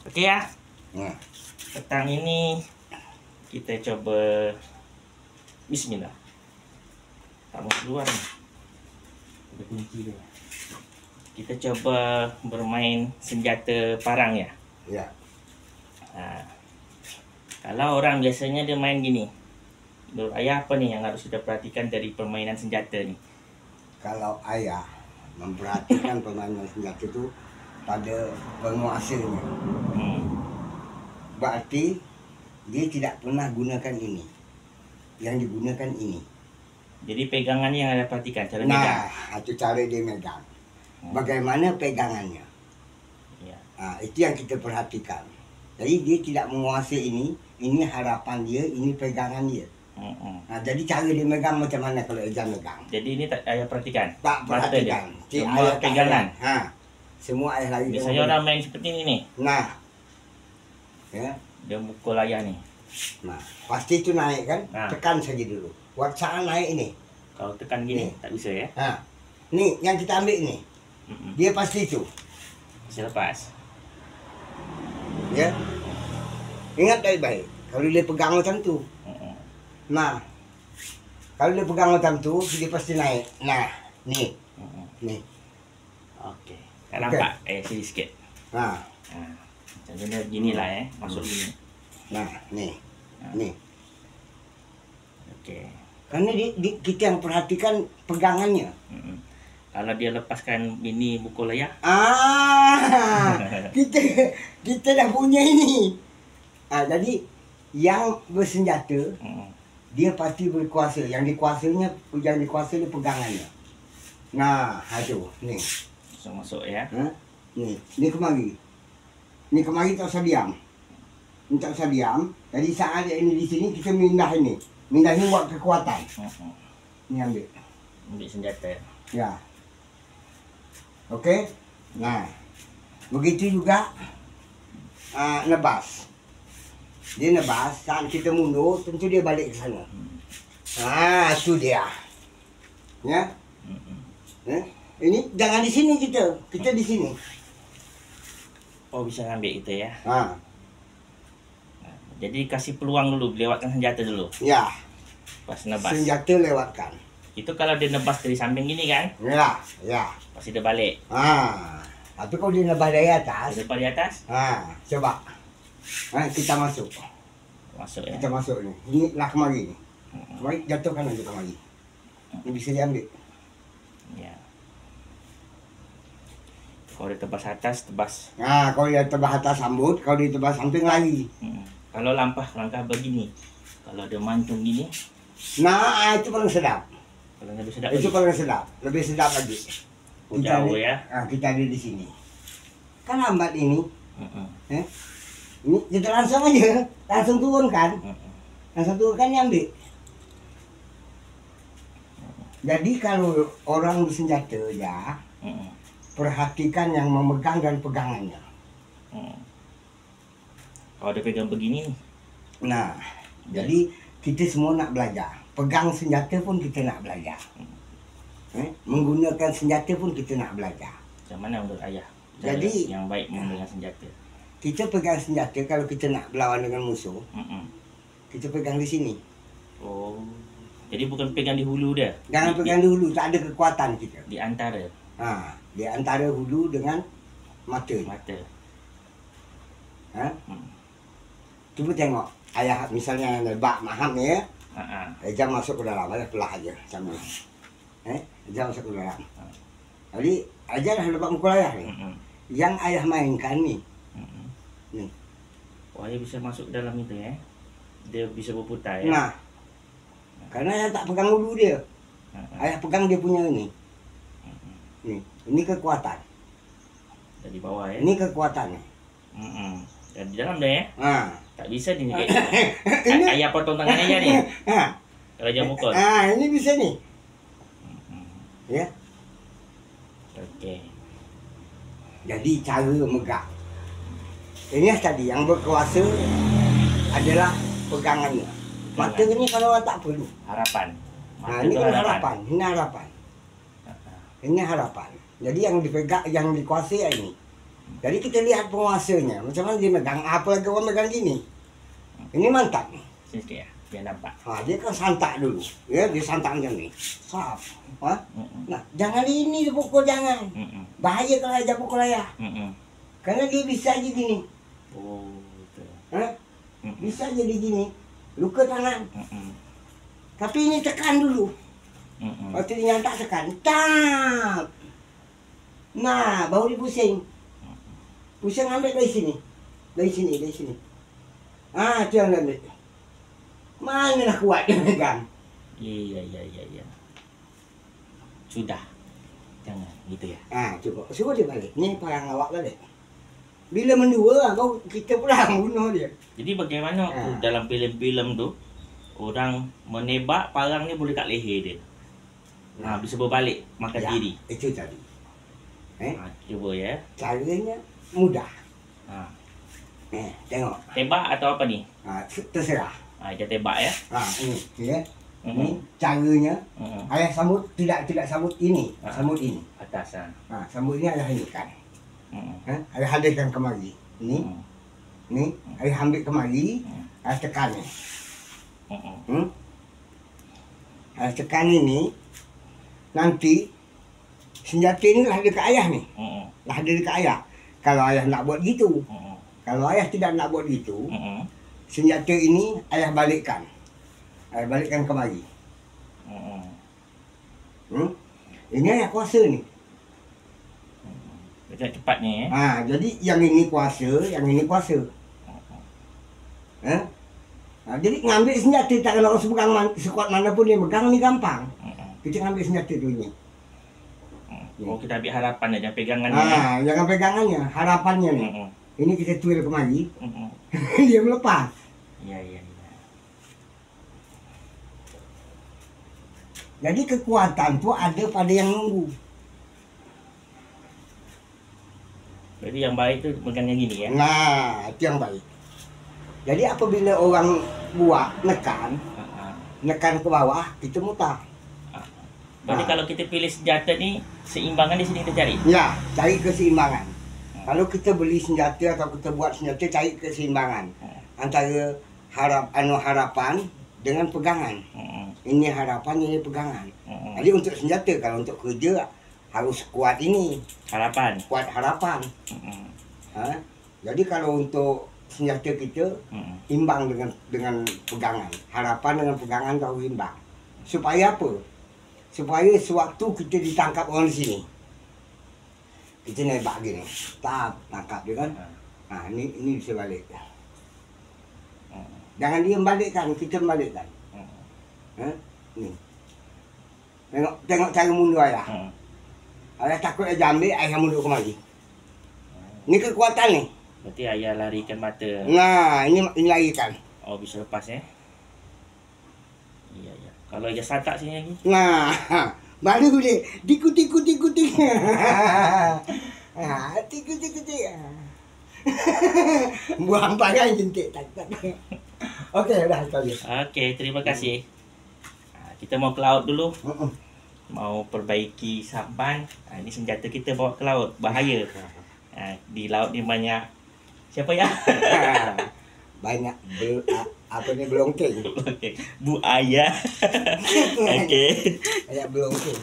Oke ya. Nah, Petang ini kita coba bismillah. Tak mau keluar nih. Ada kunci dia. Kita coba bermain senjata parang ya. ya. Nah, kalau orang biasanya dia main gini. Menurut ayah apa nih yang harus kita perhatikan dari permainan senjata nih? Kalau ayah memperhatikan permainan senjata itu pada penguasanya, berarti dia tidak pernah gunakan ini. Yang digunakan ini. Jadi pegangannya yang ada perhatikan, cara megang. Nah, itu cara dia megang. Bagaimana pegangannya? Ya. Nah, itu yang kita perhatikan. Jadi dia tidak menguasai ini harapan dia, ini pegangan dia. Nah, jadi cara dia megang macam mana kalau Ejah megang? Jadi ini tak ayah perhatikan. Tak perhatikan. Semua pegangan. Semua ayah lagi. Misalnya orang main seperti ini nih. Nah, ya. Dia mukul ayah nih. Nah, pasti itu naik kan? Nah. Tekan saja dulu. Buat cara naik ini. Kalau tekan gini Nih. tak bisa ya. Nih yang kita ambil ini. Dia pasti itu. Bisa lepas. Ya. Ingat baik-baik. Kalau dia pegang macam tu. Nah, kalau dia pegang macam tu, dia pasti naik. Nah, nih. Nih. Oke. Tak nampak? Sini sikit. Nah, Macam mana gini lah masuk gini. nah, nih. Nih. Okey. Karena kita yang perhatikan pegangannya. Kalau dia lepaskan ini mukul ayah. Kita dah punya ini. Jadi yang bersenjata dia pasti berkuasa. Yang dikuasainya pegangannya. Nah, aduh, nih. Masuk ya. Ni kemari. Ni kemari tak usah diam. Ni tak usah diam. Jadi saat ini di sini kita mindah ini. Mindah ini buat kekuatan. Ni ambil. Ambil senjata. Ya. Okey. Nah. Begitu juga nebas. Dia nebas, saat kita mundur tentu dia balik ke sana. Itu dia. Ya. Ini jangan di sini kita. Kita di sini. Oh, bisa ambil kita ya. Jadi kasih peluang dulu, lewatkan senjata dulu. Ya. Pas nebas. Senjata lewatkan. Itu kalau dia nebas dari samping gini kan? Ya. Pasti dia balik. Tapi kalau dia nebas dari atas. Dia depan di atas? Coba. Kita masuk. Masuk ya. Kita masuk ni. Ini lah kemari ni. Kemari jatuhkan aja kemari. Ini bisa diambil. Ya. Kalau dia tebas atas, tebas. Kalau dia tebas atas sambut, kalau dia tebas samping lagi. Kalau langkah begini, kalau dia mancung gini. Nah, itu paling sedap. Kalau lebih sedap. Itu paling sedap. Lebih sedap lagi. Jauh ya. Kita ada di sini. Kan lambat ini. Ini kita langsung aja. Langsung turunkan. Langsung turunkan yang ambil. Jadi kalau orang bersenjata ya, perhatikan yang memegang dan pegangannya. Kalau dia pegang begini. Nah, jadi kita semua nak belajar. Pegang senjata pun kita nak belajar. Menggunakan senjata pun kita nak belajar. Macam mana menurut ayah? Jadi yang baik memegang senjata. Kita pegang senjata kalau kita nak berlawan dengan musuh. Kita pegang di sini. Oh. Jadi bukan pegang di hulu dia. Jangan pegang di hulu, tak ada kekuatan kita. Di antara. Di antara hulu dengan mata. Cuba tengok. Ayah misalnya nebak maham ni ya. Ejah masuk ke dalam, ayah pelah aja macam ni. Ejah masuk ke dalam. Jadi Ejah dah dapat mukul ayah ni. Yang ayah mainkan ni. Ni. Oh, ayah bisa masuk dalam itu ya. Dia bisa berputar ya. Nah. Karena ayah tak pegang hulu dia. Ayah pegang dia punya ni. Ni. Ini kekuatan. Dari bawah ya. Ini kekuatannya. Dan di dalam dia ya. Tak bisa ni. Ayah potong tangan aja ni. Kalau dia mukul. Ini bisa ni. Ya. Okey. Jadi cara megang. Ini tadi yang berkuasa adalah pegangannya. Mata ni kalau tak perlu. Harapan. Ini kan harapan. Ini harapan. Ini harapan. Jadi yang dipegang, yang dikuasai ini. Jadi kita lihat penguasanya, macam mana dia megang, apalagi orang megang gini. Ini mantap. Sikit ya, biar nampak. Dia kan santak dulu. Ya, dia santak macam ni. Sap. Nah, jangan ini dia pukul, jangan. Bahaya kalau aja pukul ayah. Karena dia bisa jadi gini. Oh, betul. Bisa jadi gini. Luka tangan. Tapi ini tekan dulu. Waktu dia nyantak tekan. Tap. Nah, baru dipusing. Pusing ambil dari sini. Dari sini. Tu yang ambil. Mana nak kuat dia megang? Iya. Sudah. Jangan gitu ya. Cukup. Suruh dia balik. Ni parang awak balik. Bila mendua, baru kita pulang bunuh dia. Jadi bagaimana dalam filem-filem tu orang menebak parang ni boleh kat leher dia. Bisa berbalik makan diri. Itu tadi. Cuba ya. Caranya mudah. Tengok. Tebak atau apa ni? Terserah. Dia tebak ya. Ini ya. Ini caranya. Ayah sambut tidak sambut ini. Sambut ini. Atas sambut ini ayah ini kan. Ayah hadirkan kemari. Ini. Ni ayah ambil kemari. Ayah tekan ni. Ayah tekan ini. Nanti senjata ini lah ada ke ayah ni. Lah ada dekat ayah. Kalau ayah nak buat gitu. Kalau ayah tidak nak buat gitu, senjata ini ayah balikkan. Ayah balikkan kemari. Ini ayah kuasa ni. Cepatnya jadi yang ini kuasa, yang ini kuasa. Jadi ngambil senjata tak kena orang sepegang sekuat mana pun dia megang ni gampang. Kita ngambil senjata tu ni. Kita ambil harapan aja, pegangannya. Jangan pegangannya, harapannya ni. Ini kita tuil kemari. Dia melepas. Ya. Jadi kekuatan tu ada pada yang nunggu. Jadi yang baik tu pegang yang gini ya. Itu yang baik. Jadi apabila orang buat nekan ke bawah, kita mutar. Berarti kalau kita pilih senjata ni, seimbangan di sini kita cari? Ya, cari keseimbangan. Kalau kita beli senjata atau kita buat senjata, cari keseimbangan. Antara harapan dengan pegangan. Ini harapan, ini pegangan. Jadi untuk senjata, kalau untuk kerja, harus kuat ini. Harapan? Kuat harapan. Jadi kalau untuk senjata kita, imbang dengan pegangan. Harapan dengan pegangan harus imbang. Supaya apa? Supaya sewaktu kita ditangkap orang di sini, kita nebak gini, tangkap dia kan. Ini bisa balik. Jangan dia membalikkan, kita membalikkan. Ni. Tengok cara mundur ayah. Ayah takut ayah ambil, ayah mundur kemari. Ini kekuatan ni. Berarti ayah larikan mata. Ini larikan. Oh, bisa lepas ya. Iya. Kalau ayah santak sini lagi. Baru dia tikut. Buang pakai jentik tak. Okey, dah sekali. Okey, terima kasih. Kita mau ke laut dulu. Mau perbaiki sampan. Ini senjata kita bawa ke laut. Bahaya. Di laut ni banyak siapa ya? Banyak belongking. Buaya. Okey. Banyak belongking.